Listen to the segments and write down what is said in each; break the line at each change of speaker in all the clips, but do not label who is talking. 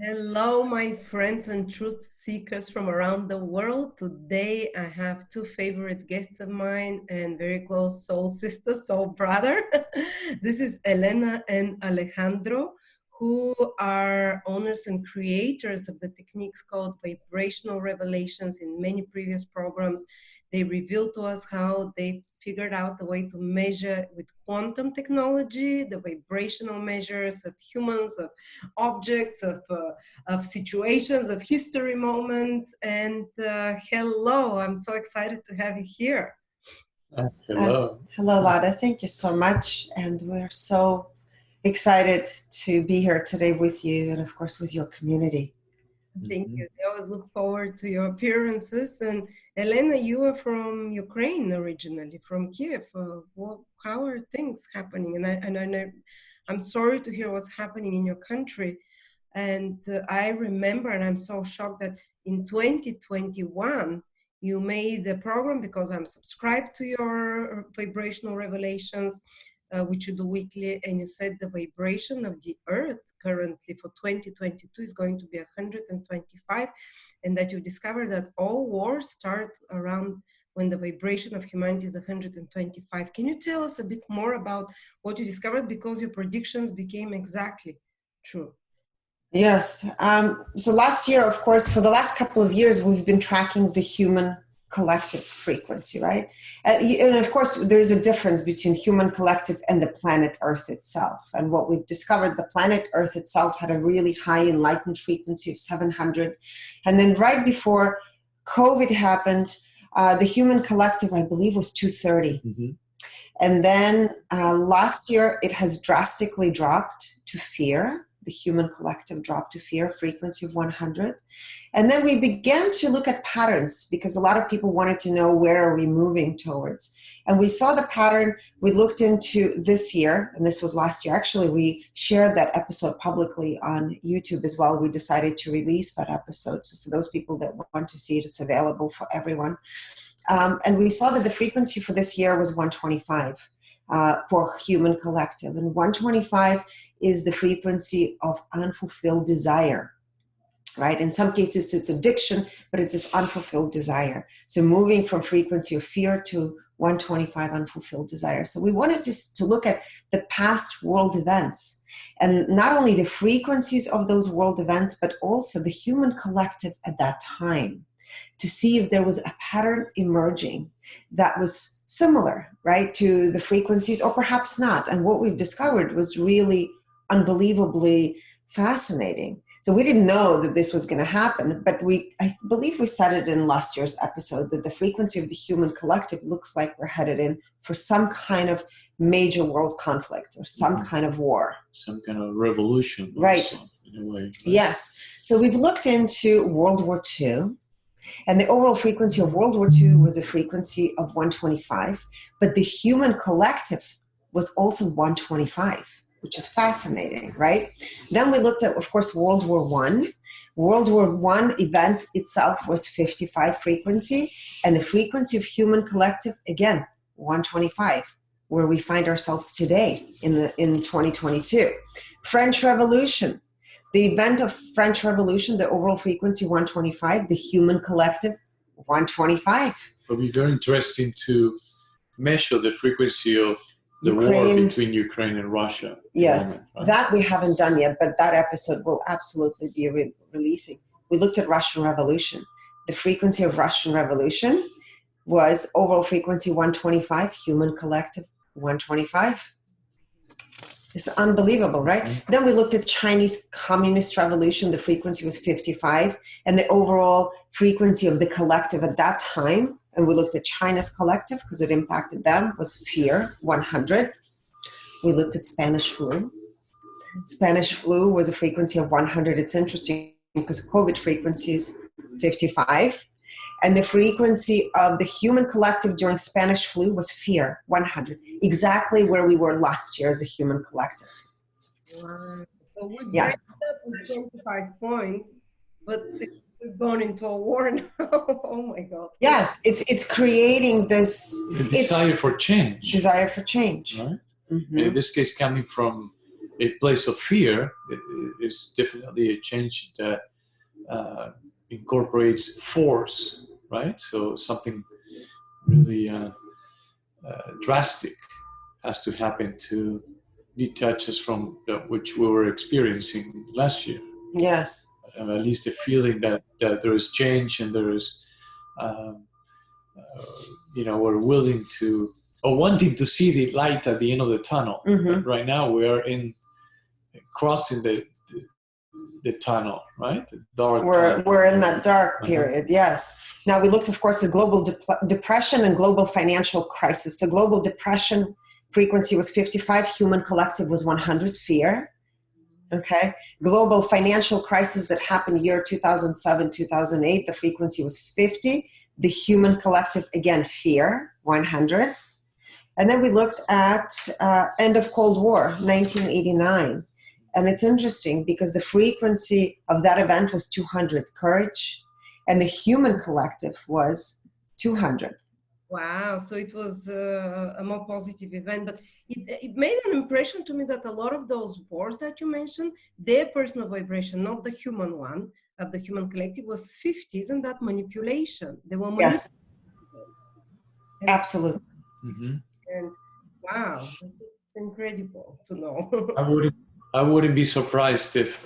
Hello, my friends and truth seekers from around the world. Today, I have two favorite guests of mine and very close soul sisters, soul brother. This is Elena and Alejandro, who are owners and creators of the techniques called Vibrational Revelations. In many previous programs, they revealed to us how they figured out the way to measure with quantum technology, the vibrational measures of humans, of objects, of situations, of history moments. And hello, I'm so excited to have you here.
Hello, Lada. Thank you so much. And we're so excited to be here today with you and, of course, with your community.
Thank you. I always look forward to your appearances. And Elena, you are from Ukraine originally, from Kiev. How are things happening? And I'm sorry to hear what's happening in your country. And I remember, and I'm so shocked that in 2021, you made the program because I'm subscribed to your Vibrational Revelations, which you do weekly, and you said the vibration of the earth currently for 2022 is going to be 125, and that you discovered that all wars start around when the vibration of humanity is 125. Can you tell us a bit more about what you discovered, because your predictions became exactly true?
Yes. So last year, of course, for the last couple of years, we've been tracking the human collective frequency, right? And of course, there is a difference between human collective and the planet Earth itself. And what we've discovered, the planet Earth itself had a really high enlightened frequency of 700. And then right before COVID happened, the human collective, I believe, was 230. Mm-hmm. And then last year, it has drastically dropped to fear. The human collective dropped to fear, frequency of 100. And then we began to look at patterns, because a lot of people wanted to know, where are we moving towards? And we saw the pattern. We looked into this year, and this was last year. Actually, we shared that episode publicly on YouTube as well. We decided to release that episode. So for those people that want to see it, it's available for everyone. And we saw that the frequency for this year was 125 for human collective. And 125 is the frequency of unfulfilled desire, right? In some cases, it's addiction, but it's this unfulfilled desire. So moving from frequency of fear to 125 unfulfilled desire. So we wanted to look at the past world events, and not only the frequencies of those world events, but also the human collective at that time, to see if there was a pattern emerging that was similar, right, to the frequencies, or perhaps not. And what we've discovered was really unbelievably fascinating. So we didn't know that this was going to happen, but I believe we said it in last year's episode, that the frequency of the human collective looks like we're headed in for some kind of major world conflict or some kind of war.
Some kind of revolution.
Right.
Also, in a way. Right?
Yes. So we've looked into World War II. And the overall frequency of World War II was a frequency of 125, but the human collective was also 125, which is fascinating, right? Then we looked at, of course, World War I. World War I event itself was 55 frequency, and the frequency of human collective, again, 125, where we find ourselves today in 2022. French Revolution. The event of French Revolution, the overall frequency 125, the human collective 125.
It would be very interesting to measure the frequency of the war between Ukraine and Russia.
Yes,
moment, right?
That we haven't done yet, but that episode will absolutely be releasing. We looked at Russian Revolution. The frequency of Russian Revolution was overall frequency 125, human collective 125. It's unbelievable, right? Mm-hmm. Then we looked at Chinese Communist Revolution. The frequency was 55, and the overall frequency of the collective at that time, and we looked at China's collective because it impacted them, was fear, 100. We looked at Spanish flu. Spanish flu was a frequency of 100. It's interesting because COVID frequency is 55. And the frequency of the human collective during Spanish flu was fear, 100, exactly where we were last year as a human collective.
Wow. So we break up with 25 points, but we've gone into a war now. Oh my God.
Yes, it's creating this...
The desire for change.
Desire for change.
Right?
Mm-hmm.
And in this case, coming from a place of fear, is definitely a change that incorporates force, right? So something really drastic has to happen to detach us from which we were experiencing last year.
Yes.
At least a feeling that there is change and there is, we're willing to, or wanting to see the light at the end of the tunnel. But right now we are crossing the tunnel, right? The dark tunnel.
We're in that dark period, yes. Now we looked, of course, at global depression and global financial crisis. So global depression frequency was 55, human collective was 100, fear. Okay. Global financial crisis that happened year 2007, 2008, the frequency was 50. The human collective, again, fear, 100. And then we looked at end of Cold War, 1989. And it's interesting because the frequency of that event was 200, courage, and the human collective was 200.
Wow, so it was a more positive event, but it made an impression to me that a lot of those wars that you mentioned, their personal vibration, not the human one, of the human collective, was 50. Isn't that manipulation? They were
Yes, absolutely.
And wow, it's incredible to know.
I wouldn't be surprised if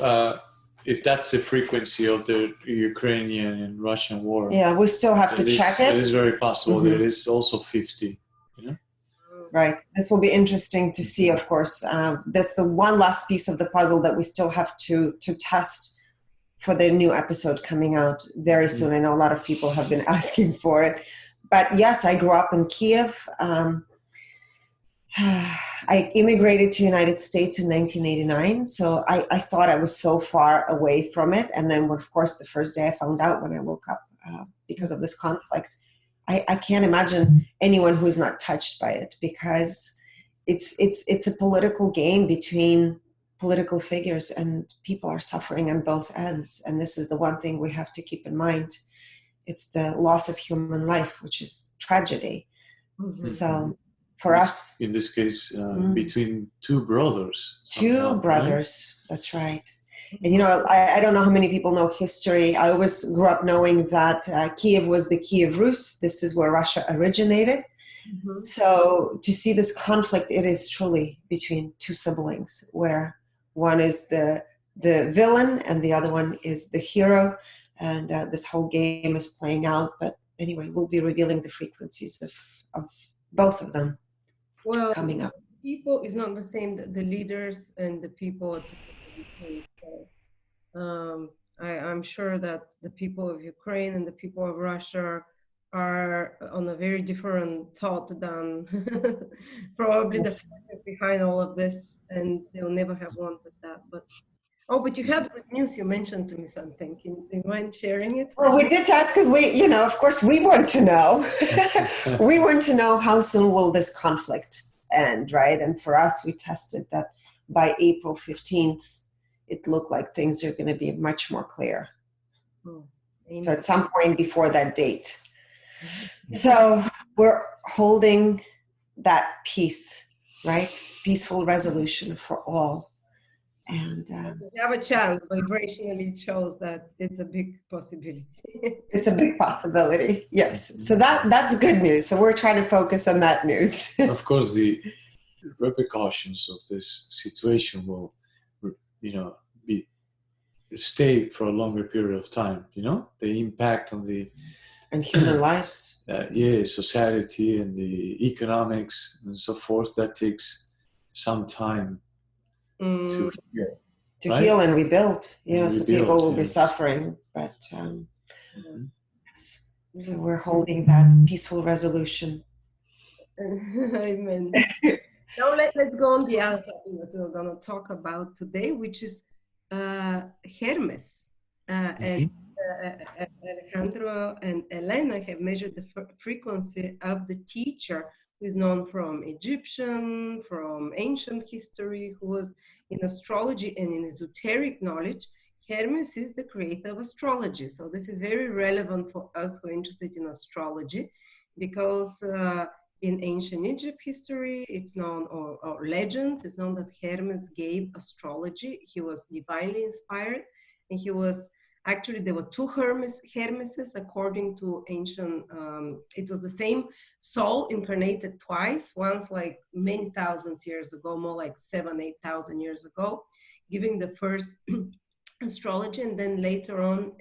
that's the frequency of the Ukrainian and Russian war.
Yeah, we still have to check it.
It is very possible that it is also 50.
Right. This will be interesting to see, of course. That's the one last piece of the puzzle that we still have to test for the new episode coming out very soon. I know a lot of people have been asking for it. But yes, I grew up in Kiev. I immigrated to the United States in 1989, so I thought I was so far away from it. And then, of course, the first day I found out when I woke up because of this conflict, I can't imagine anyone who is not touched by it, because it's a political game between political figures, and people are suffering on both ends. And this is the one thing we have to keep in mind. It's the loss of human life, which is tragedy. So for us,
in this case, between two brothers.
Two brothers, right? That's right. And I don't know how many people know history. I always grew up knowing that Kiev was the Kiev Rus. This is where Russia originated. So to see this conflict, it is truly between two siblings, where one is the villain and the other one is the hero. And this whole game is playing out. But anyway, we'll be revealing the frequencies of both of them coming up.
People is not the same, the leaders and the people. I'm sure that the people of Ukraine and the people of Russia are on a very different thought than probably the person behind all of this, and they'll never have wanted that. But you had good news. You mentioned to me something. Do you mind sharing it?
Well, we did ask because of course, we want to know. We want to know how soon will this conflict end, right? And for us, we tested that by April 15th, it looked like things are going to be much more clear. So at some point before that date. So we're holding that peace, right? Peaceful resolution for all. And
you have a chance. Vibrationally it shows that it's a big possibility.
It's a big possibility, yes. So that's good news. So we're trying to focus on that news. Of
course, the repercussions of this situation will, stay for a longer period of time. The impact on the
human lives.
Society and the economics and so forth. That takes some time to heal.
Heal and rebuild. So people will be suffering, but yes. So we're holding that peaceful resolution.
Amen. Now let's go on the other topic that we're going to talk about today, which is Hermes. And Alejandro and Elena have measured the frequency of the teacher who is known from Egyptian, from ancient history, who was in astrology and in esoteric knowledge. Hermes is the creator of astrology. So this is very relevant for us who are interested in astrology, because in ancient Egypt history, it's known, or legends, it's known that Hermes gave astrology. He was divinely inspired, and he was, actually, there were two Hermeses, according to ancient, it was the same soul incarnated twice, once like many thousands years ago, more like 8,000 years ago, giving the first astrology, and then later on,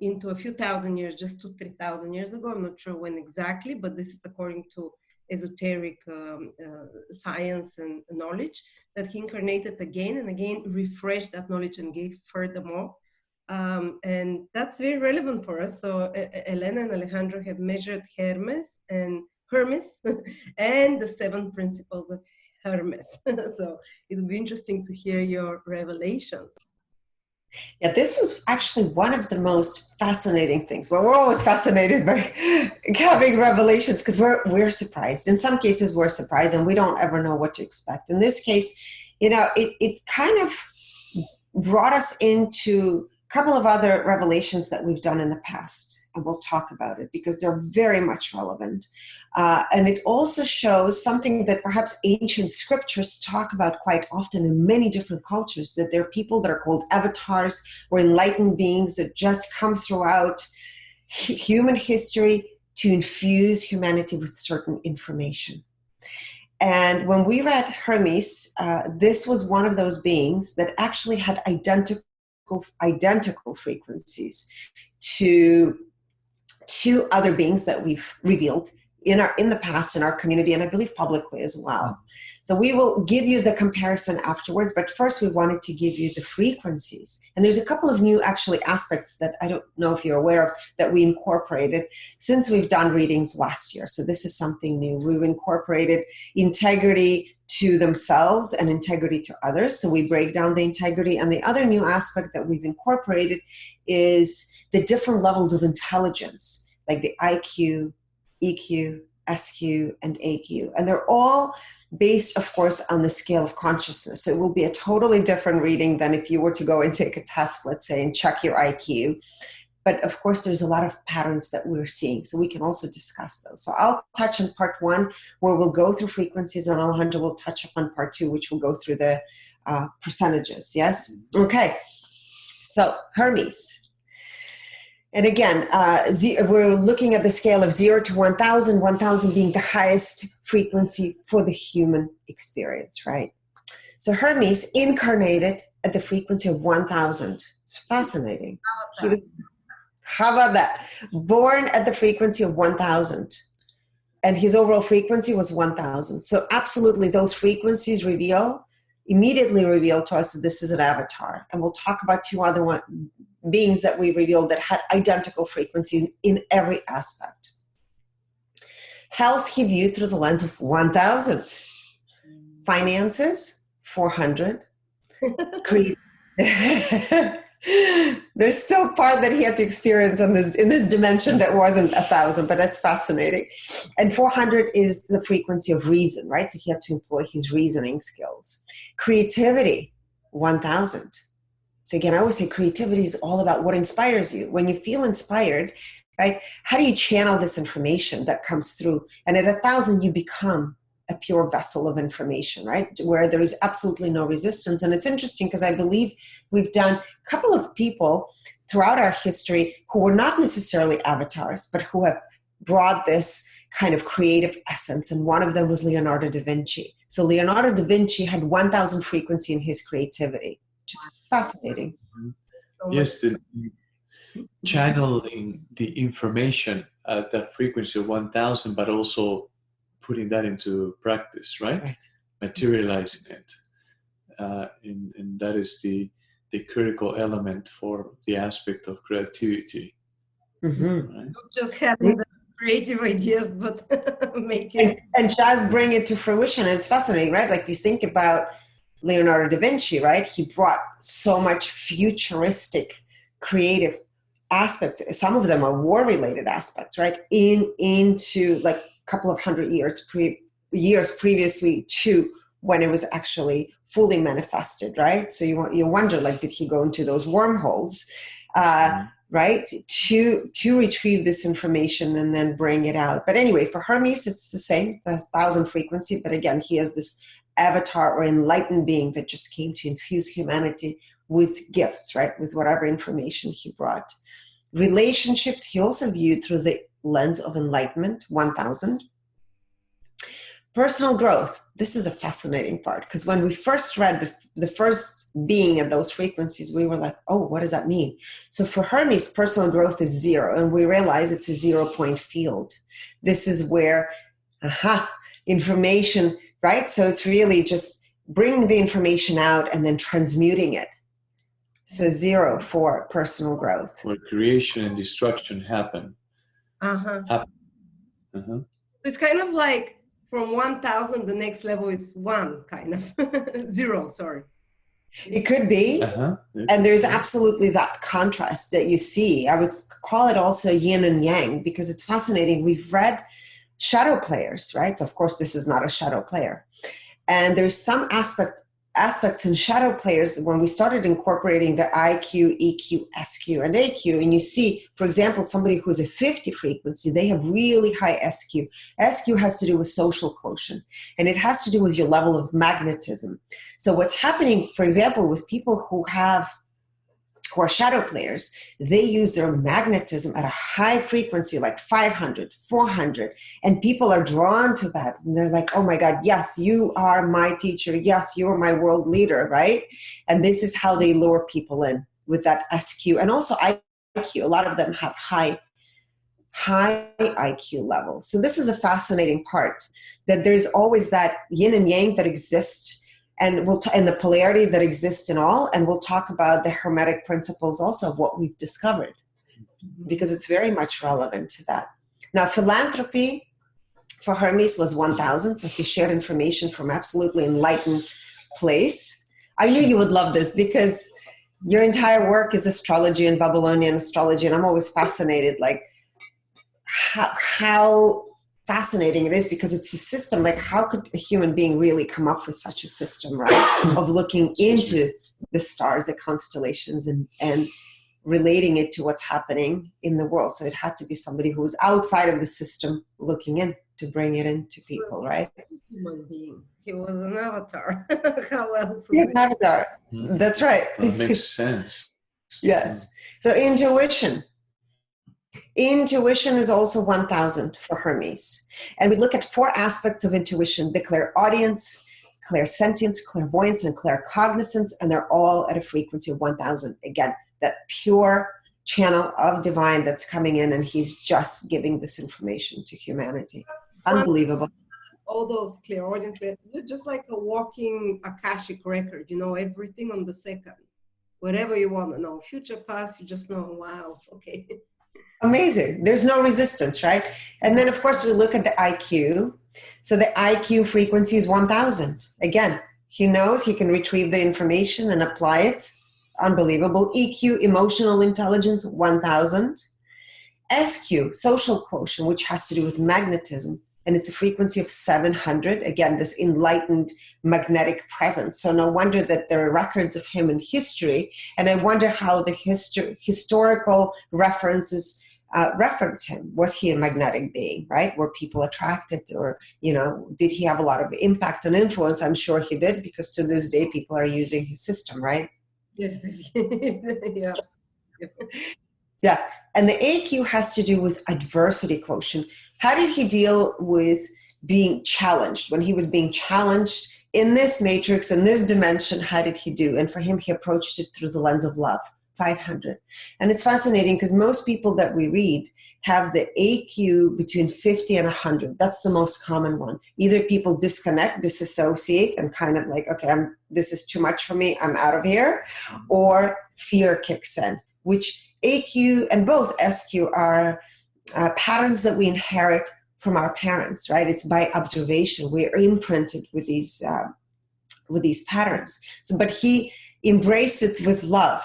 into a few thousand years, just 2,000-3,000 years ago, I'm not sure when exactly, but this is according to esoteric science and knowledge, that he incarnated again and again, refreshed that knowledge and gave furthermore. And that's very relevant for us. So Elena and Alejandro have measured Hermes and the 7 principles of Hermes. So it will be interesting to hear your revelations.
Yeah, this was actually one of the most fascinating things. Well, we're always fascinated by having revelations because we're surprised. In some cases, we're surprised and we don't ever know what to expect. In this case, it kind of brought us into a couple of other revelations that we've done in the past. And we'll talk about it because they're very much relevant. And it also shows something that perhaps ancient scriptures talk about quite often in many different cultures, that there are people that are called avatars or enlightened beings that just come throughout human history to infuse humanity with certain information. And when we read Hermes, this was one of those beings that actually had identical frequencies to two other beings that we've revealed in the past in our community, and I believe publicly as well. So we will give you the comparison afterwards, but first we wanted to give you the frequencies. And there's a couple of new actually aspects that I don't know if you're aware of that we incorporated since we've done readings last year. So this is something new. We've incorporated integrity to themselves and integrity to others. So we break down the integrity. And the other new aspect that we've incorporated is the different levels of intelligence, like the IQ, EQ, SQ, and AQ. And they're all based, of course, on the scale of consciousness. So it will be a totally different reading than if you were to go and take a test, let's say, and check your IQ. But of course, there's a lot of patterns that we're seeing. So we can also discuss those. So I'll touch on part 1, where we'll go through frequencies, and Alejandro will touch upon part 2, which will go through the percentages. Yes? Okay. So Hermes. And again, we're looking at the scale of 0 to 1,000, 1,000 being the highest frequency for the human experience, right? So Hermes incarnated at the frequency of 1,000. It's fascinating. How about that? Born at the frequency of 1,000. And his overall frequency was 1,000. So absolutely those frequencies immediately reveal to us that this is an avatar. And we'll talk about 2 other beings that we revealed that had identical frequencies in every aspect. Health he viewed through the lens of 1,000. Finances, 400. There's still part that he had to experience in this dimension that wasn't 1,000, but that's fascinating. And 400 is the frequency of reason, right? So he had to employ his reasoning skills. Creativity, 1,000. So again, I always say creativity is all about what inspires you. When you feel inspired, right, how do you channel this information that comes through? And at 1,000, you become a pure vessel of information, right, where there is absolutely no resistance. And it's interesting because I believe we've done a couple of people throughout our history who were not necessarily avatars, but who have brought this kind of creative essence. And one of them was Leonardo da Vinci. So Leonardo da Vinci had 1,000 frequency in his creativity, which is fascinating.
Yes, channeling the information at that frequency of 1,000, but also putting that into practice, right? Materializing it. And that is the critical element for the aspect of creativity.
Mm-hmm. Right? Not just having the creative ideas, but make it.
And just bring it to fruition. And it's fascinating, right? Like you think about Leonardo da Vinci, right? He brought so much futuristic, creative aspects. Some of them are war-related aspects, right? Into like a couple of hundred years previously to when it was actually fully manifested, right? So you wonder, like, did he go into those wormholes? right? To retrieve this information and then bring it out. But anyway, for Hermes, it's the same, the 1,000 frequency. But again, he has this avatar or enlightened being that just came to infuse humanity with gifts, right? With whatever information he brought. Relationships, he also viewed through the lens of enlightenment, 1,000. Personal growth. This is a fascinating part, because when we first read the first being of those frequencies, we were like, oh, what does that mean? So for Hermes, personal growth is 0, and we realize it's a 0-point field. This is where, information, right? So it's really just bringing the information out and then transmuting it. So 0 for personal growth.
Where creation and destruction happen.
It's kind of like from 1,000, the next level is 1, kind of. 0, sorry.
It could be. And there's absolutely that contrast that you see. I would call it also yin and yang, because it's fascinating. We've read shadow players, right? So of course, this is not a shadow player. And there's some aspects in shadow players when we started incorporating the IQ, EQ, SQ, and AQ, and you see, for example, somebody who's a 50 frequency, they have really high SQ. SQ has to do with social quotient, and it has to do with your level of magnetism. So what's happening, for example, with people who are shadow players, they use their magnetism at a high frequency, like 500, 400, and people are drawn to that. And they're like, oh my God, yes, you are my teacher. Yes, you are my world leader, right? And this is how they lure people in with that SQ. And also IQ, a lot of them have high IQ levels. So this is a fascinating part, that there's always that yin and yang that exists, and and the polarity that exists in all. And we'll talk about the Hermetic Principles also, of what we've discovered, because it's very much relevant to that. Now, philanthropy for Hermes was 1,000. So he shared information from absolutely enlightened place. I knew you would love this, because your entire work is astrology and Babylonian astrology. And I'm always fascinated, like how fascinating it is, because it's a system. Like, how could a human being really come up with such a system, right? Of looking into the stars, the constellations, and relating it to what's happening in the world. So it had to be somebody who was outside of the system looking in to bring it into people, right?
Human being. He was an avatar. How else?
He's an avatar. That's right.
That makes sense.
Yes. So intuition. Intuition is also 1,000 for Hermes. And we look at 4 aspects of intuition: the clairaudience, clairsentience, clairvoyance, and claircognizance, and they're all at a frequency of 1,000. Again, that pure channel of divine that's coming in, and he's just giving this information to humanity. Unbelievable.
All those clairaudience, you're just like a walking Akashic record. You know everything on the second. Whatever you want to know, future, past, you just know, wow, okay.
Amazing. There's no resistance, right? And then, of course, we look at the IQ. So the IQ frequency is 1,000. Again, he knows he can retrieve the information and apply it. Unbelievable. EQ, emotional intelligence, 1,000. SQ, social quotient, which has to do with magnetism. And it's a frequency of 700. Again, this enlightened magnetic presence. So no wonder that there are records of him in history. And I wonder how the historical references reference him. Was he a magnetic being, right? Were people attracted, or, did he have a lot of impact and influence? I'm sure he did, because to this day, people are using his system, right?
Yes. Yeah.
Yeah. And the AQ has to do with adversity quotient. How did he deal with being challenged? When he was being challenged in this matrix, in this dimension, how did he do? And for him, he approached it through the lens of love, 500. And it's fascinating, because most people that we read have the AQ between 50 and 100. That's the most common one. Either people disconnect, disassociate, and kind of like, okay, this is too much for me, I'm out of here, or fear kicks in, which AQ and both SQ are patterns that we inherit from our parents, right? It's by observation. We're imprinted with these patterns. So, but he embraced it with love.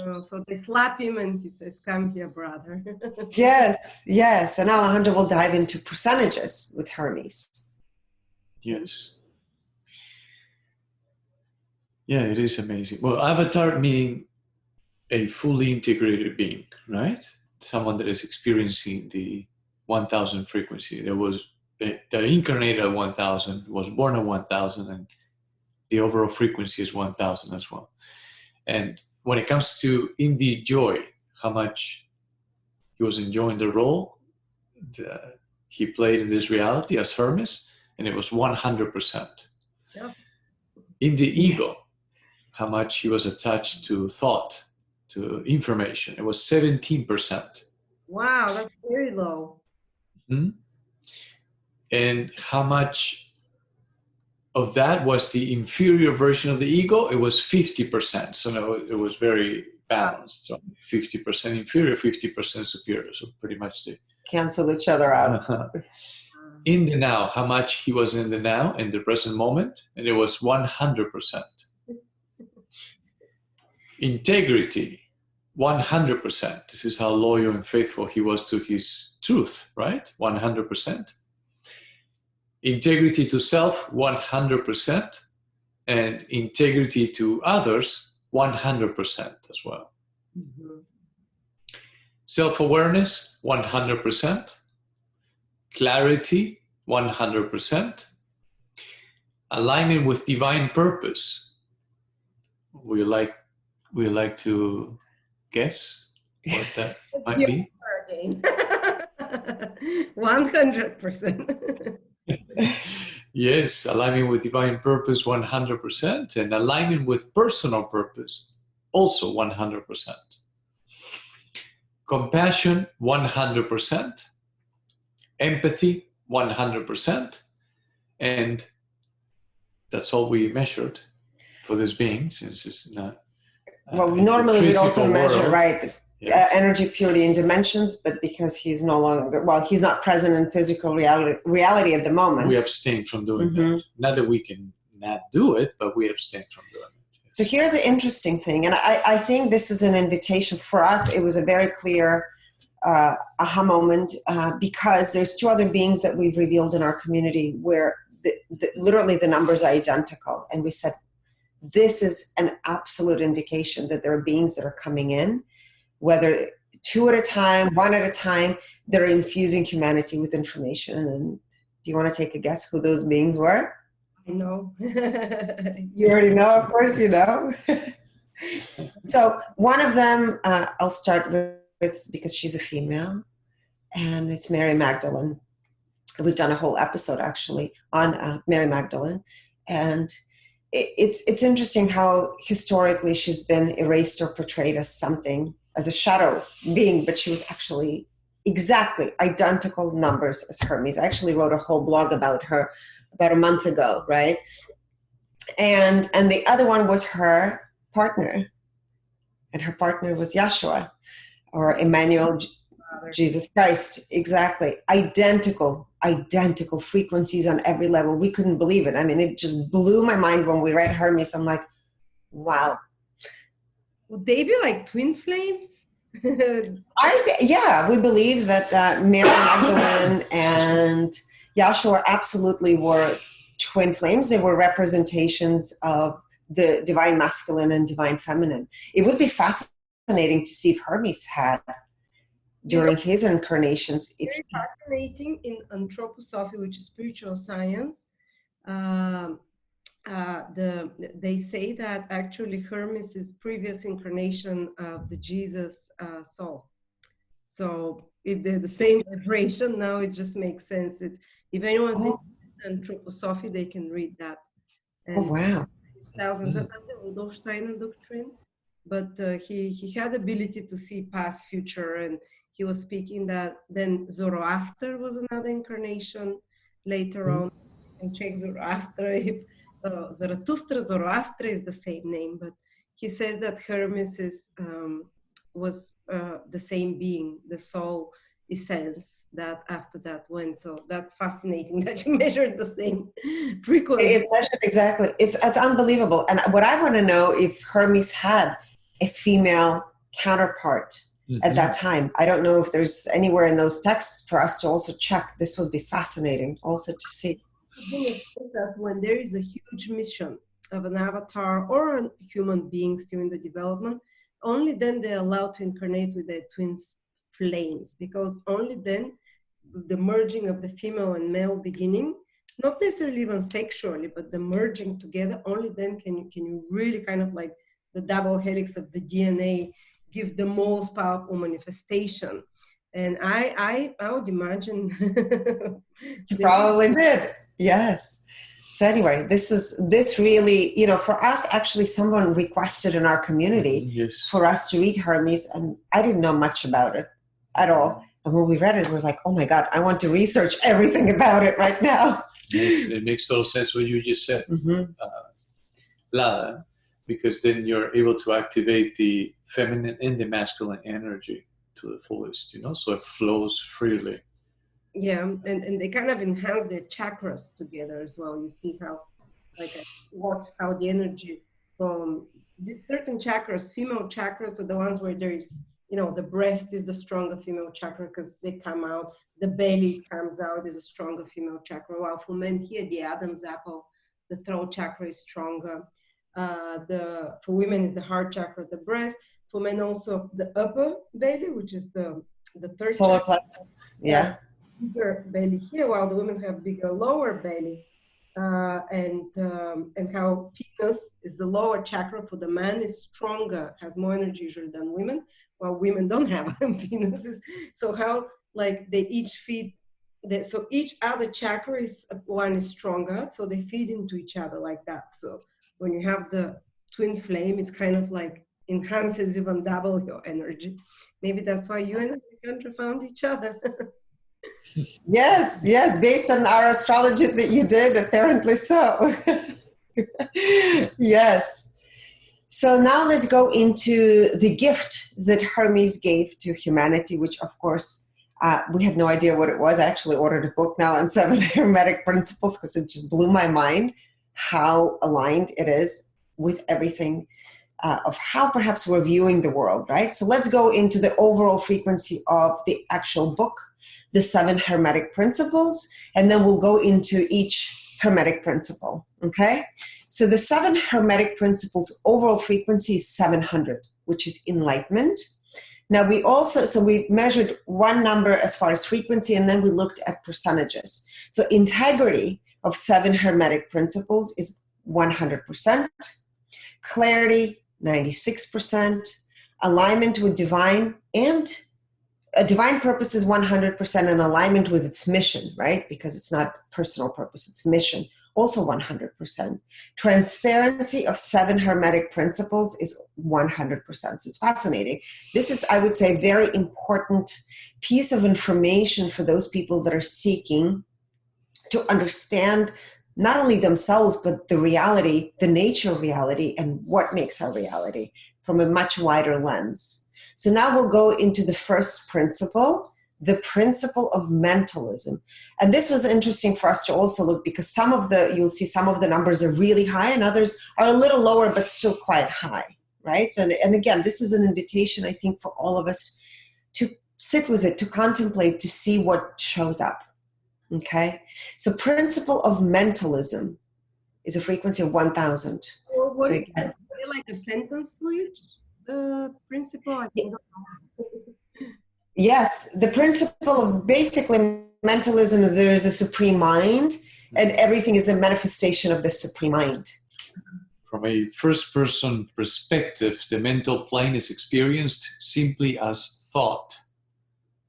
Oh, so they slap him and he says, come here, brother.
Yes. And Alejandro will dive into percentages with Hermes.
Yes. Yeah, it is amazing. Well, avatar meaning a fully integrated being, right? Someone that is experiencing the 1000 frequency. That incarnated at 1000, was born at 1000, and the overall frequency is 1000 as well. And when it comes to in the joy, how much he was enjoying the role he played in this reality as Hermes, and it was 100%.
Yeah.
In the ego, how much he was attached to thought, to information, it was 17%.
Wow, that's very low.
Mm-hmm. And how much of that was the inferior version of the ego? It was 50%. So no, it was very balanced. So 50% inferior, 50% superior. So pretty much they
cancel each other out.
In the now, how much he was in the now, in the present moment, and it was 100%. Integrity, 100%. This is how loyal and faithful he was to his truth, right? 100%. Integrity to self, 100%. And integrity to others, 100% as well.
Mm-hmm.
Self-awareness, 100%. Clarity, 100%. Alignment with divine purpose. Would you like to guess what that might be?
100%.
Yes, alignment with divine purpose, 100%. And alignment with personal purpose, also 100%. Compassion, 100%. Empathy, 100%. And that's all we measured for this being, since it's not.
Well, normally we'd also measure,
world.
Right, yes. Energy, purity, and dimensions, but because he's no longer, he's not present in physical reality at the moment.
We abstain from doing that. Not that we can not do it, but we abstain from doing it.
So here's the interesting thing, and I think this is an invitation for us. It was a very clear aha moment because there's two other beings that we've revealed in our community where literally the numbers are identical. And we said, this is an absolute indication that there are beings that are coming in, whether two at a time, one at a time, they're infusing humanity with information. And then, do you want to take a guess who those beings were?
I know.
You already know, of course you know. So one of them, I'll start with because she's a female, and it's Mary Magdalene. We've done a whole episode actually on Mary Magdalene, and it's interesting how historically she's been erased or portrayed as something, as a shadow being, but she was actually exactly identical numbers as Hermes. I actually wrote a whole blog about her about a month ago, right? And the other one was her partner, and her partner was Yeshua, or Emmanuel, Jesus Christ. Exactly. Identical frequencies on every level. We couldn't believe it. I mean, it just blew my mind when we read Hermes. I'm like, wow.
Would they be like twin flames?
Yeah, we believe that Mary Magdalene and Yahshua absolutely were twin flames. They were representations of the divine masculine and divine feminine. It would be fascinating to see if Hermes had during his incarnations.
Very fascinating in anthroposophy, which is spiritual science. They say that actually Hermes is previous incarnation of the Jesus soul. So if they're the same vibration, now it just makes sense. If anyone's interested in anthroposophy, they can read that. And
wow.
Thousands. That's the Rudolf Steiner doctrine. But he had ability to see past, future, and he was speaking that then Zoroaster was another incarnation later on. You can check Zoroaster. If Zarathustra, is the same name, but he says that Hermes was the same being, the soul essence that after that went. So that's fascinating that you measured the same frequency.
It measured exactly. It's unbelievable. And what I want to know if Hermes had a female counterpart at that time. I don't know if there's anywhere in those texts for us to also check. This would be fascinating also to see.
The thing is that when there is a huge mission of an avatar or a human being still in the development, only then they're allowed to incarnate with their twins flames, because only then the merging of the female and male beginning, not necessarily even sexually, but the merging together, only then can you really kind of like the double helix of the DNA give the most powerful manifestation. And I would imagine
You probably did. Yes. So anyway, this really, you know, for us, actually someone requested in our community
Yes.
for us to read Hermes, and I didn't know much about it at all. And when we read it, we're like, oh my God, I want to research everything about it right now.
Yes, it makes total sense what you just said, Lada, because then you're able to activate the feminine and the masculine energy to the fullest, you know, so it flows freely.
Yeah, and they kind of enhance their chakras together as well. You see how, like, I watched how the energy from these certain chakras, female chakras are the ones where there is, you know, the breast is the stronger female chakra because they come out, the belly comes out is a stronger female chakra. While for men here, the Adam's apple, the throat chakra is stronger. For women is the heart chakra, the breast. For men also the upper belly, which is the third
Solar
chakra.
plexus. Yeah.
Bigger belly here, while the women have bigger lower belly, and how penis is the lower chakra for the man is stronger, has more energy usually than women, while women don't have penises. So how like they each feed, so each other chakra is one is stronger, so they feed into each other like that. So when you have the twin flame, it's kind of like enhances even double your energy. Maybe that's why you and Alejandro found each other.
Yes, based on our astrology that you did, apparently so. Yes. So now let's go into the gift that Hermes gave to humanity, which of course we had no idea what it was. I actually ordered a book now on 7 Hermetic Principles because it just blew my mind how aligned it is with everything of how perhaps we're viewing the world, right? So let's go into the overall frequency of the actual book, the 7 Hermetic Principles, and then we'll go into each Hermetic Principle, okay? So the 7 Hermetic Principles overall frequency is 700, which is enlightenment. Now we also, so we measured one number as far as frequency, and then we looked at percentages. So integrity of 7 Hermetic Principles is 100%, clarity, 96%, alignment with divine, and a divine purpose is 100%, and alignment with its mission, right? Because it's not personal purpose, it's mission, also 100%. Transparency of 7 Hermetic Principles is 100%. So it's fascinating. This is, I would say, a very important piece of information for those people that are seeking to understand not only themselves, but the reality, the nature of reality, and what makes our reality from a much wider lens. So now we'll go into the first principle, the principle of mentalism. And this was interesting for us to also look because you'll see some of the numbers are really high and others are a little lower, but still quite high, right? And again, this is an invitation, I think, for all of us to sit with it, to contemplate, to see what shows up. Okay, so principle of mentalism is a frequency of 1,000.
Well, what
So
is
again,
like a sentence for each principle? I think.
yes, the principle of basically mentalism, there is a supreme mind, and everything is a manifestation of the supreme mind.
From a first-person perspective, the mental plane is experienced simply as thought,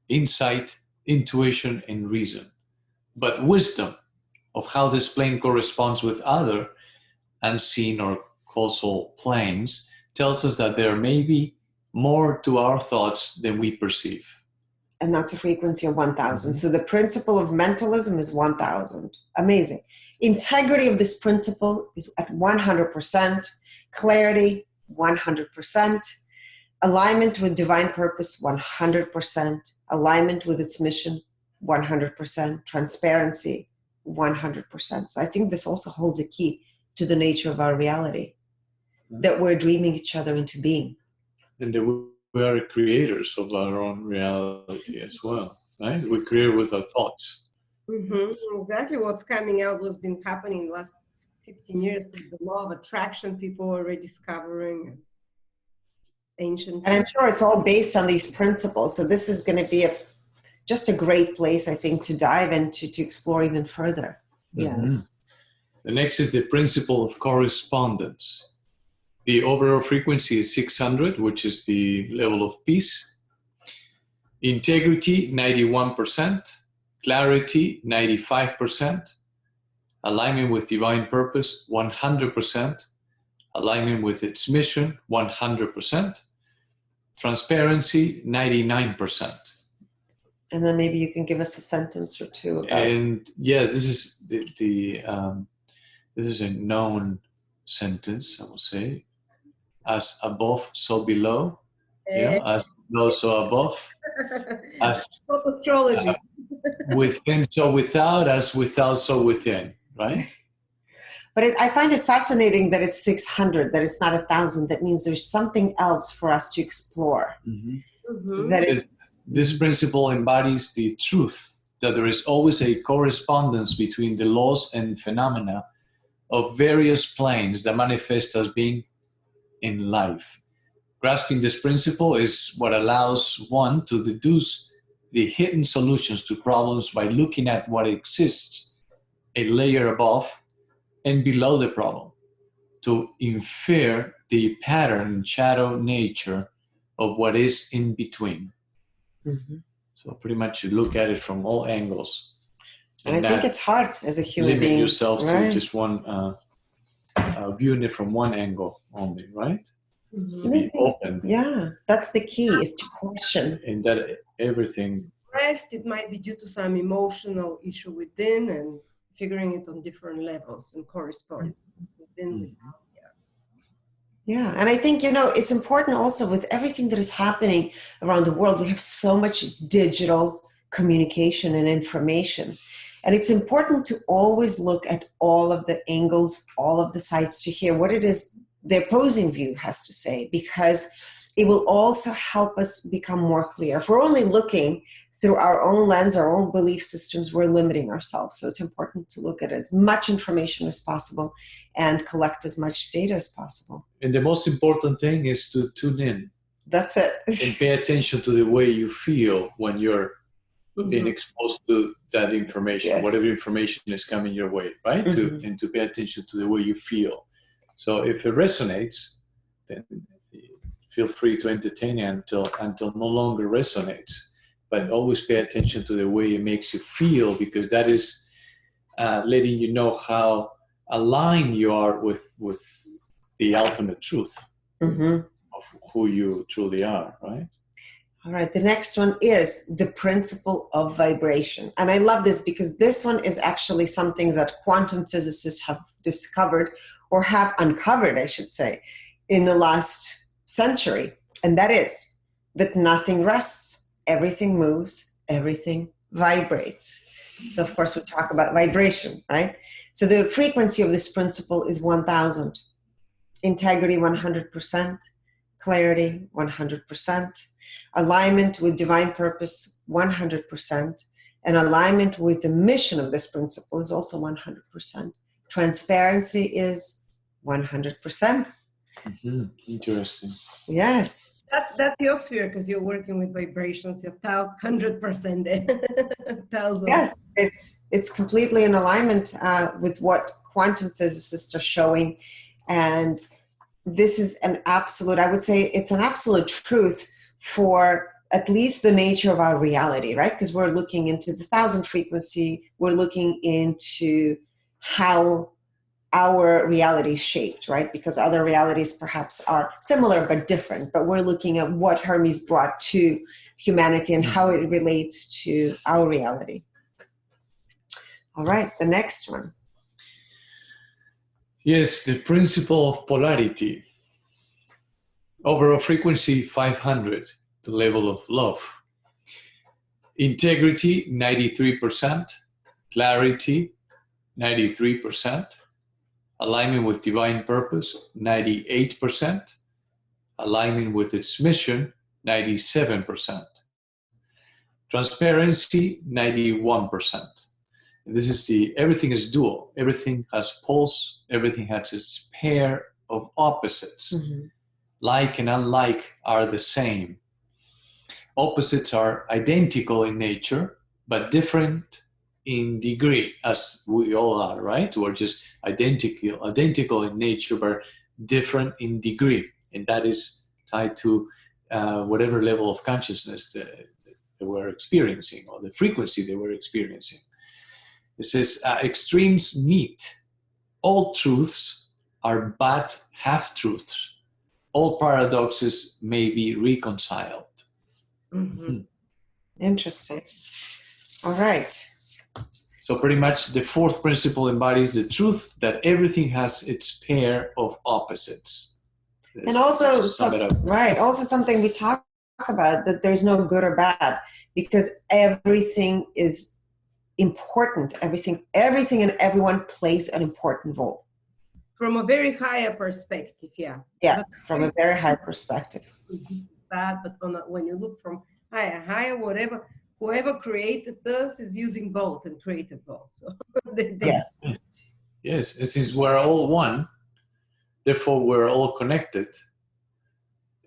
insight, intuition, and reason. But wisdom of how this plane corresponds with other unseen or causal planes tells us that there may be more to our thoughts than we perceive.
And that's a frequency of 1,000. So the principle of mentalism is 1,000. Amazing. Integrity of this principle is at 100%. Clarity, 100%. Alignment with divine purpose, 100%. Alignment with its mission, 100%. Transparency, 100%. So I think this also holds a key to the nature of our reality, that we're dreaming each other into being.
And that we are creators of our own reality as well, right? We create with our thoughts.
Mm-hmm. Exactly what's coming out, what's been happening in the last 15 years, like the law of attraction people are rediscovering. ancient.
And I'm sure it's all based on these principles. So this is going to be just a great place, I think, to dive into, to explore even further. Yes.
The next is the principle of correspondence. The overall frequency is 600, which is the level of peace. Integrity, 91%. Clarity, 95%. Alignment with divine purpose, 100%. Alignment with its mission, 100%. Transparency, 99%.
And then maybe you can give us a sentence or two about.
And yes, this is this is a known sentence, I would say. As above, so below. Yeah, as below, so above. As
astrology.
within, so without. As without, so within. Right.
But I find it fascinating that it's 600, that it's not 1,000. That means there's something else for us to explore.
Mm-hmm.
Mm-hmm.
That is,
this principle embodies the truth that there is always a correspondence between the laws and phenomena of various planes that manifest as being in life. Grasping this principle is what allows one to deduce the hidden solutions to problems by looking at what exists a layer above and below the problem, to infer the pattern, shadow nature of what is in between.
mm-hmm.
So pretty much you look at it from all angles.
And I think it's hard as a human
limit
being.
yourself
right?
to just one, viewing it from one angle only, right?
Mm-hmm.
Be open.
Yeah, that's the key, is to question.
And that everything.
Rest, it might be due to some emotional issue within, and figuring it on different levels and corresponds within.
Mm-hmm.
Yeah, and I think, it's important also with everything that is happening around the world. We have so much digital communication and information. And it's important to always look at all of the angles, all of the sides, to hear what it is the opposing view has to say, because it will also help us become more clear. If we're only looking through our own lens, our own belief systems, we're limiting ourselves. So it's important to look at as much information as possible and collect as much data as possible.
And the most important thing is to tune in.
That's it.
And pay attention to the way you feel when you're being exposed to that information,
Yes.
whatever information is coming your way, right?
Mm-hmm.
And to pay attention to the way you feel. So if it resonates, then feel free to entertain it until no longer resonates. But always pay attention to the way it makes you feel, because that is letting you know how aligned you are with the ultimate truth of who you truly are, right?
All right, the next one is the principle of vibration. And I love this because this one is actually something that quantum physicists have discovered, or have uncovered, I should say, in the last century. And that is that nothing rests, everything moves, everything vibrates. So of course we talk about vibration, right? So the frequency of this principle is 1,000. Integrity, 100%. Clarity, 100%. Alignment with divine purpose, 100%. And alignment with the mission of this principle is also 100%. Transparency is 100%.
Interesting.
Yes.
That's your sphere, because you're working with vibrations. You're 100% there. 1,000.
Yes, it's completely in alignment with what quantum physicists are showing. And this is an absolute, I would say it's an absolute truth for at least the nature of our reality, right? Because we're looking into the 1,000 frequency, we're looking into how our reality is shaped, right? Because other realities perhaps are similar but different, but we're looking at what Hermes brought to humanity and how it relates to our reality. All right, the next one.
Yes, the principle of polarity. Overall frequency 500, the level of love. Integrity 93%, clarity 93%, alignment with divine purpose 98%, alignment with its mission 97%, transparency 91%. And this is everything is dual, everything has poles, everything has its pair of opposites. like and unlike are the same. Opposites are identical in nature, but different in degree, as we all are, right? We're just identical in nature, but different in degree. And that is tied to whatever level of consciousness that they were experiencing, or the frequency they were experiencing. It says, extremes meet. All truths are but half-truths. All paradoxes may be reconciled.
Mm-hmm.
Interesting. All right.
So pretty much the fourth principle embodies the truth that everything has its pair of opposites.
And also, right, also something we talk about, that there's no good or bad, because everything is important. Everything and everyone plays an important role.
From a very higher perspective, yeah.
Yes, from a very high perspective.
Bad, but when you look from higher, whatever, whoever created this is using both and created both. So
yes.
Yes, and since we're all one, therefore we're all connected,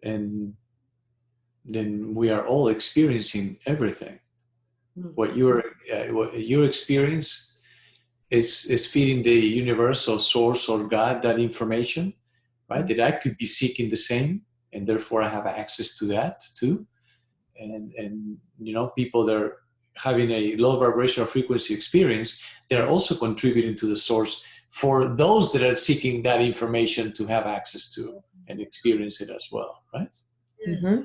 and then we are all experiencing everything.
Mm-hmm.
What your experience is feeding the universe or source or God that information, right?
Mm-hmm.
That I could be seeking the same, and therefore I have access to that too. And you know, people that are having a low vibrational frequency experience, they're also contributing to the source for those that are seeking that information to have access to and experience it as well, right?
Mm-hmm.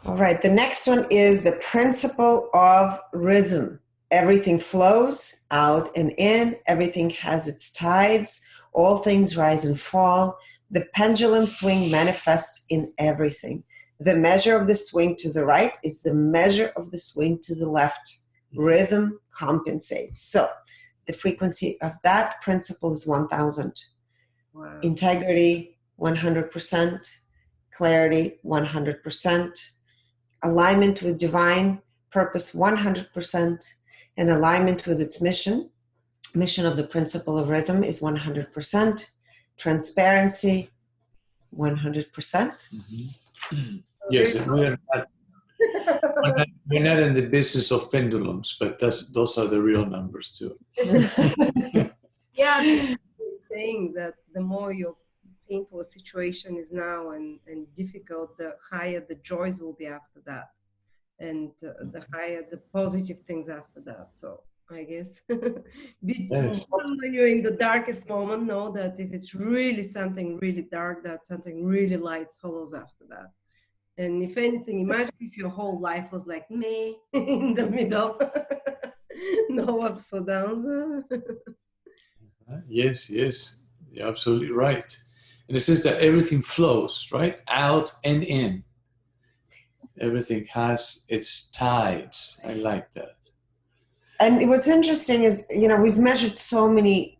All right. The next one is the principle of rhythm. Everything flows out and in. Everything has its tides. All things rise and fall. The pendulum swing manifests in everything. The measure of the swing to the right is the measure of the swing to the left. Rhythm compensates. So the frequency of that principle is 1000.
Wow.
Integrity, 100%. Clarity, 100%. Alignment with divine purpose, 100%. And alignment with its mission of the principle of rhythm is 100%. Transparency, 100%.
Mm-hmm. Yes, we're not in the business of pendulums, but those are the real numbers too.
Yeah, they're saying that the more your painful situation is now and difficult, the higher the joys will be after that, and the higher the positive things after that. So I guess
Yes.
when you're in the darkest moment, know that if it's really something really dark, that something really light follows after that. And if anything, imagine if your whole life was like me in the middle. No ups or downs.
Yes, you're absolutely right. And it says that everything flows, right? Out and in. Everything has its tides. I like that.
And what's interesting is, you know, we've measured so many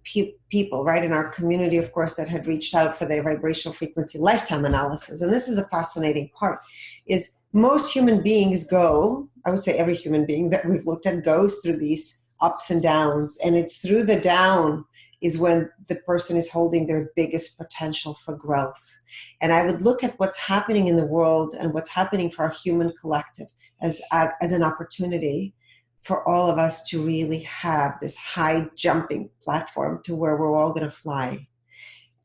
people, right, in our community, of course, that had reached out for their vibrational frequency lifetime analysis. And this is the fascinating part, is most human beings go, I would say every human being that we've looked at goes through these ups and downs. And it's through the down is when the person is holding their biggest potential for growth. And I would look at what's happening in the world and what's happening for our human collective as an opportunity for all of us to really have this high jumping platform to where we're all going to fly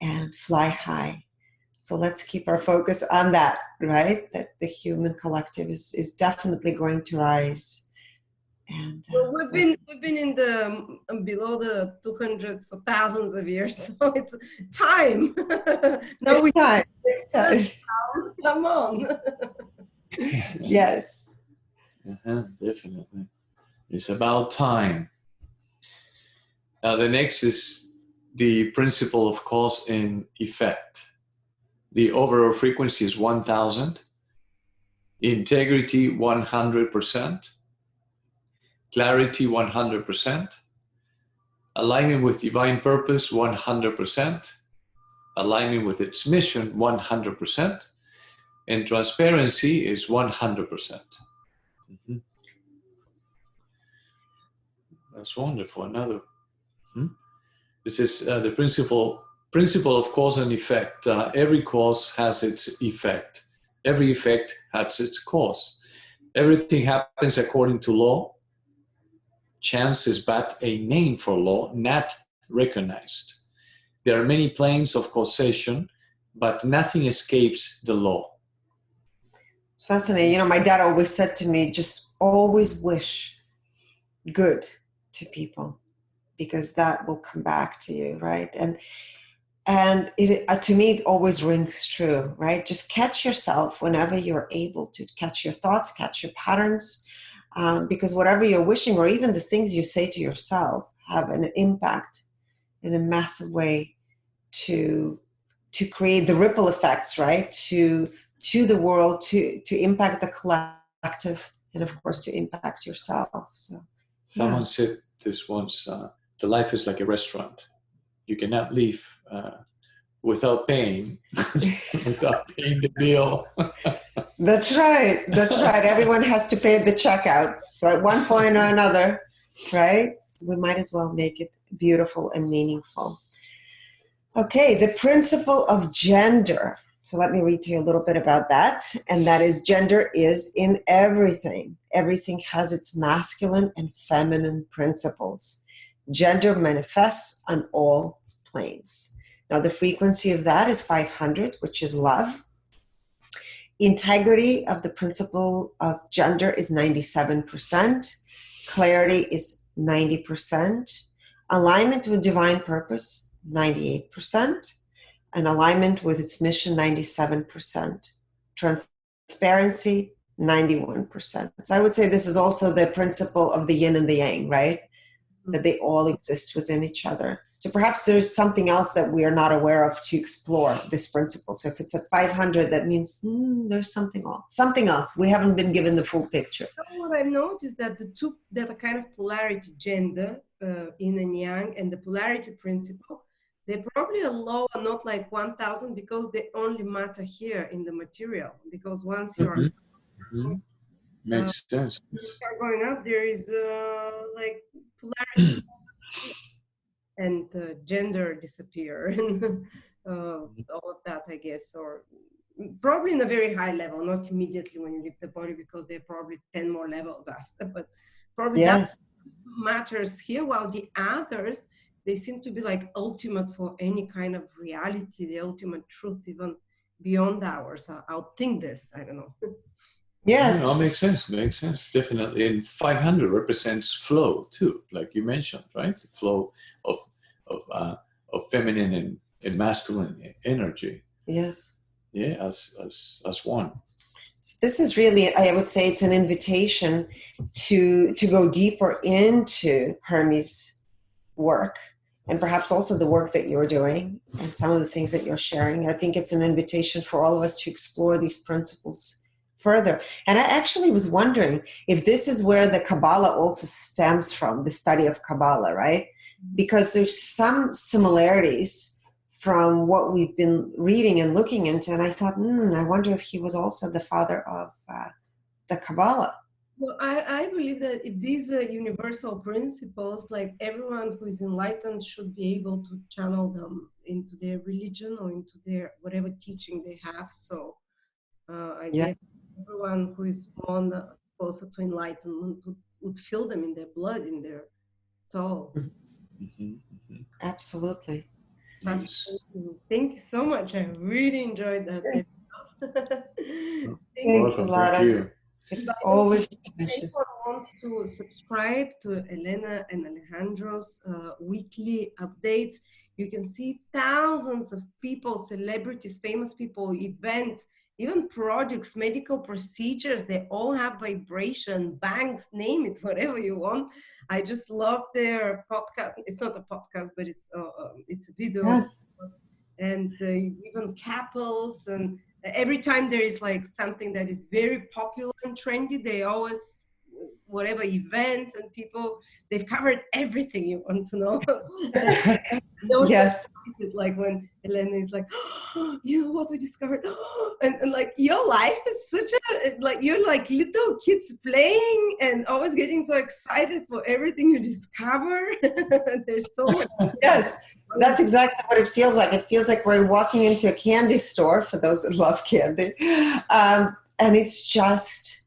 and fly high. So let's keep our focus on that, right? That the human collective is definitely going to rise. And
well, we've been in the below the 200s for thousands of years, so it's time. Now
it's time.
Come on.
Yes.
Definitely. It's about time. Now the next is the principle of cause and effect. The overall frequency is 1000. Integrity 100%. Clarity 100%. Alignment with divine purpose 100%. Alignment with its mission 100%. And transparency is 100%. Mm-hmm. That's wonderful. Another. This is the principle principle of cause and effect. Every cause has its effect. Every effect has its cause. Everything happens according to law. Chance is but a name for law, not recognized. There are many planes of causation, but nothing escapes the law.
It's fascinating. You know, my dad always said to me, just always wish good to people, because that will come back to you, right? And it, to me, it always rings true, right? Just catch yourself whenever you're able to, catch your thoughts, catch your patterns, because whatever you're wishing, or even the things you say to yourself, have an impact in a massive way to create the ripple effects, right? To the world, to impact the collective, and of course to impact yourself. So
someone said this once: the life is like a restaurant. You cannot leave without paying the bill.
That's right. That's right. Everyone has to pay the checkout. So at one point or another, right? We might as well make it beautiful and meaningful. Okay, the principle of gender. So let me read to you a little bit about that. And that is, gender is in everything. Everything has its masculine and feminine principles. Gender manifests on all planes. Now, the frequency of that is 500, which is love. Integrity of the principle of gender is 97%. Clarity is 90%. Alignment with divine purpose, 98%. And alignment with its mission, 97%. Transparency, 91%. So I would say this is also the principle of the yin and the yang, right? That they all exist within each other. So perhaps there's something else that we are not aware of to explore this principle. So if it's at 500, that means there's something else. We haven't been given the full picture.
What I've noticed that that a kind of polarity, gender, yin and yang, and the polarity principle, they probably are lower, not like 1,000, because they only matter here in the material. Because once you're
makes sense.
You start going up, there is like polarity and gender disappear and all of that, I guess, or probably in a very high level, not immediately when you leave the body, because there are probably 10 more levels after, but probably that matters here, while the others, they seem to be like ultimate for any kind of reality, the ultimate truth, even beyond ours. I'll think this, I don't know.
Yes.
No, makes sense, definitely. And 500 represents flow too, like you mentioned, right? The flow of feminine and masculine energy.
Yes.
Yeah, as one.
So this is really, I would say, it's an invitation to go deeper into Hermes' work, and perhaps also the work that you're doing and some of the things that you're sharing. I think it's an invitation for all of us to explore these principles further. And I actually was wondering if this is where the Kabbalah also stems from, the study of Kabbalah, right? Because there's some similarities from what we've been reading and looking into. And I thought, I wonder if he was also the father of the Kabbalah.
Well, I believe that if these are universal principles, like everyone who is enlightened should be able to channel them into their religion or into their whatever teaching they have. So I guess everyone who is more closer to enlightenment would feel them in their blood, in their soul.
Absolutely.
Yes.
Thank you so much. I really enjoyed that episode.
Thank you. It's always a pleasure.
If anyone wants to subscribe to Elena and Alejandro's weekly updates, you can see thousands of people, celebrities, famous people, events, even products, medical procedures. They all have vibration, banks, name it, whatever you want. I just love their podcast. It's not a podcast, but it's a video.
Yes.
And even couples, and every time there is like something that is very popular and trendy, they always, whatever events and people, they've covered everything you want to know.
Yes.
Like when Elena is like, you know what we discovered? And like your life is such a, like you're like little kids playing and always getting so excited for everything you discover. There's so much.
Yes. That's exactly what it feels like. It feels like we're walking into a candy store, for those that love candy. And it's just,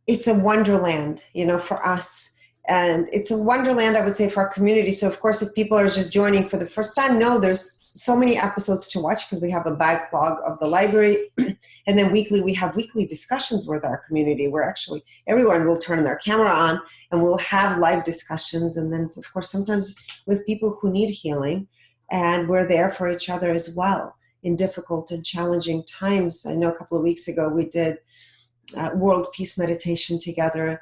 it's a wonderland, you know, for us. And it's a wonderland, I would say, for our community. So, of course, if people are just joining for the first time, no, there's so many episodes to watch because we have a backlog of the library. And then weekly, we have weekly discussions with our community where actually everyone will turn their camera on and we'll have live discussions. And then, of course, sometimes with people who need healing. And we're there for each other as well in difficult and challenging times. I know a couple of weeks ago we did world peace meditation together.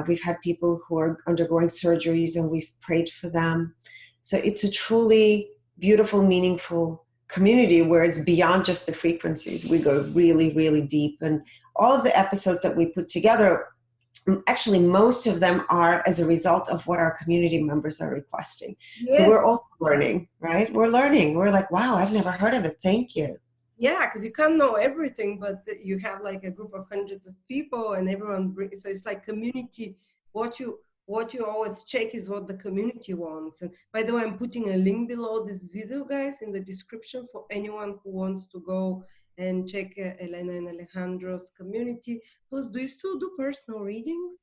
We've had people who are undergoing surgeries and we've prayed for them. So it's a truly beautiful, meaningful community where it's beyond just the frequencies. We go really, really deep. And all of the episodes that we put together, actually most of them are as a result of what our community members are requesting. Yeah. So we're also learning, right? We're learning. We're like, wow, I've never heard of it. Thank you.
Yeah, because you can't know everything, but you have like a group of hundreds of people and everyone brings, so it's like community. What you always check is what the community wants. And by the way, I'm putting a link below this video, guys, in the description for anyone who wants to go and check Elena and Alejandro's community. Plus, do you still do personal readings?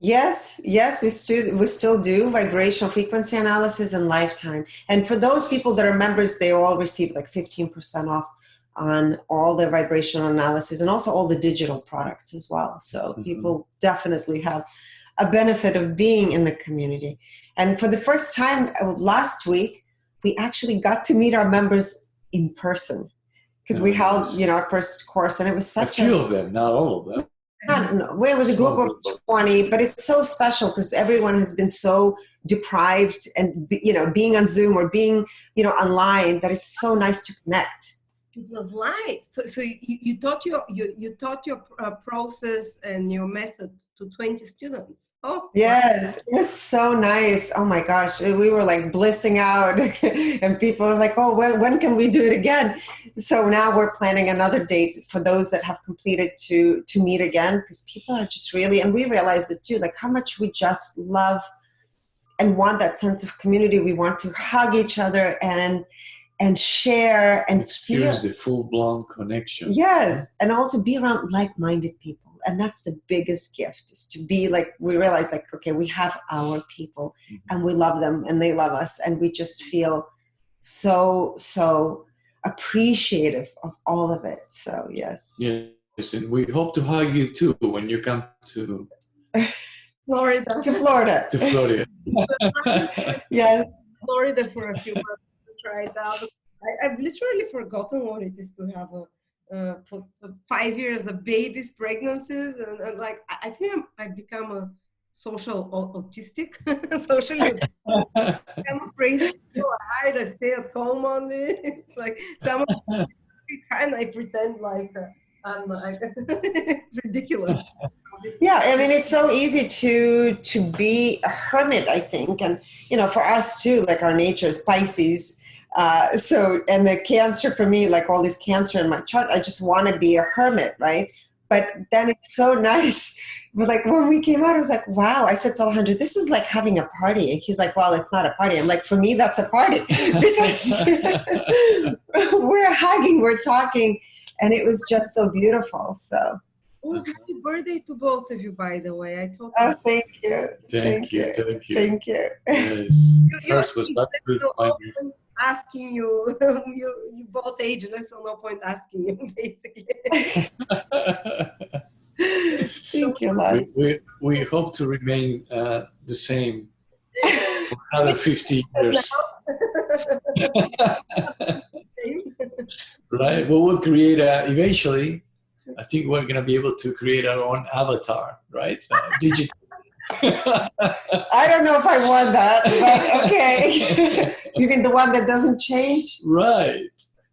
Yes, we still do vibrational frequency analysis and lifetime. And for those people that are members, they all receive like 15% off on all the vibrational analysis and also all the digital products as well. So people definitely have a benefit of being in the community. And for the first time last week, we actually got to meet our members in person because we held, our first course, and it was such
a few of them, not all of them.
No, it was a group of 20, but it's so special because everyone has been so deprived and, being on Zoom or being, online, that it's so nice to connect.
It was live. So you taught your process and your method to 20 students. Oh,
yes, it was so nice. Oh my gosh, we were like blissing out and people are like, oh, well, when can we do it again? So now we're planning another date for those that have completed to meet again, because people are just really, and we realized it too, like how much we just love and want that sense of community. We want to hug each other and share and
experience the full-blown connection.
Yes, and also be around like-minded people. And that's the biggest gift, is to be like, we realize like, okay, we have our people and we love them and they love us. And we just feel so appreciative of all of it. So yes.
Yes, and we hope to hug you too when you come to
Florida.
To Florida.
To Florida.
Yes.
Florida for a few months to try it out. I've literally forgotten what it is to have for 5 years of babies, pregnancies, and like I think I've become a social autistic. Socially, I'm afraid to go out. I stay at home only. It's like some of the time I pretend like I'm like it's ridiculous.
Yeah, I mean, it's so easy to be a hermit, I think, and for us too, like our nature is Pisces. And the Cancer for me, like all this Cancer in my chart, I just want to be a hermit, right? But then it's so nice. But like when we came out, I was like, wow. I said to Alejandro, this is like having a party. And he's like, well, it's not a party. I'm like, for me, that's a party. Because we're hugging, we're talking, and it was just so beautiful. So.
Oh, happy birthday to both of you, by the way. I told
you. Oh, thank you.
Thank you.
Thank you.
Yes. First was that good.
Asking you, you both ageless, so no point asking you, basically.
Thank you, man.
We hope to remain the same for another 50 years. Right? Well, we'll create eventually. I think we're going to be able to create our own avatar, right? Digital.
I don't know if I want that, but okay. You mean the one that doesn't change?
Right.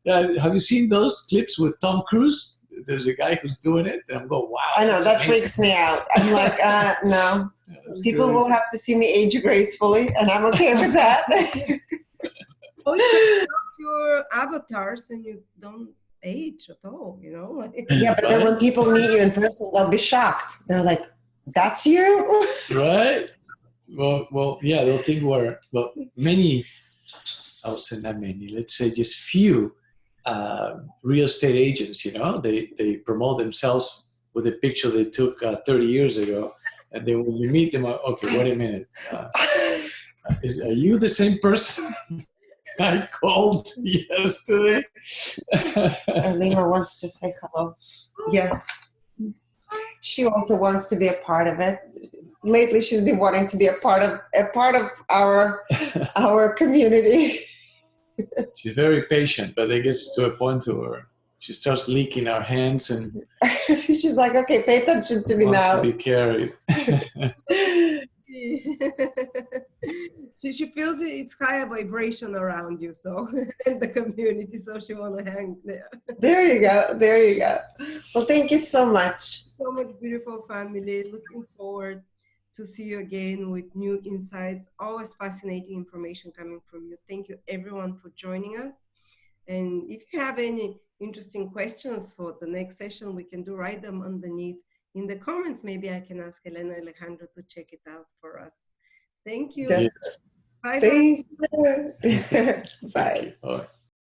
Have you seen those clips with Tom Cruise? There's a guy who's doing it, and I'm going, wow.
I know, that freaks me out. I'm like, no. Yeah, people will have to see me age gracefully, and I'm okay with that.
Oh, you have your avatars and you don't age at all,
Yeah, but then when people meet you in person, they'll be shocked. They're like, that's you?
Right? Well, yeah, they'll think many I would say not many, let's say just few real estate agents, they promote themselves with a picture they took 30 years ago. And then when you meet them, okay, wait a minute. Are you the same person I called yesterday?
Elena wants to say hello. Yes. She also wants to be a part of it. Lately, she's been wanting to be a part of our community.
She's very patient, but it gets to a point where she starts licking our hands and
she's like, okay, pay attention to me now.
To be carried.
She feels it's higher vibration around you, so in the community, so she want to hang there.
There you go. Well, thank you so much.
So much beautiful family. Looking forward to see you again with new insights. Always fascinating information coming from you. Thank you everyone for joining us. And if you have any interesting questions for the next session, we can write them underneath in the comments. Maybe I can ask Elena and Alejandro to check it out for us. Thank you.
Yes.
Bye.
Thank you. Bye.
Bye.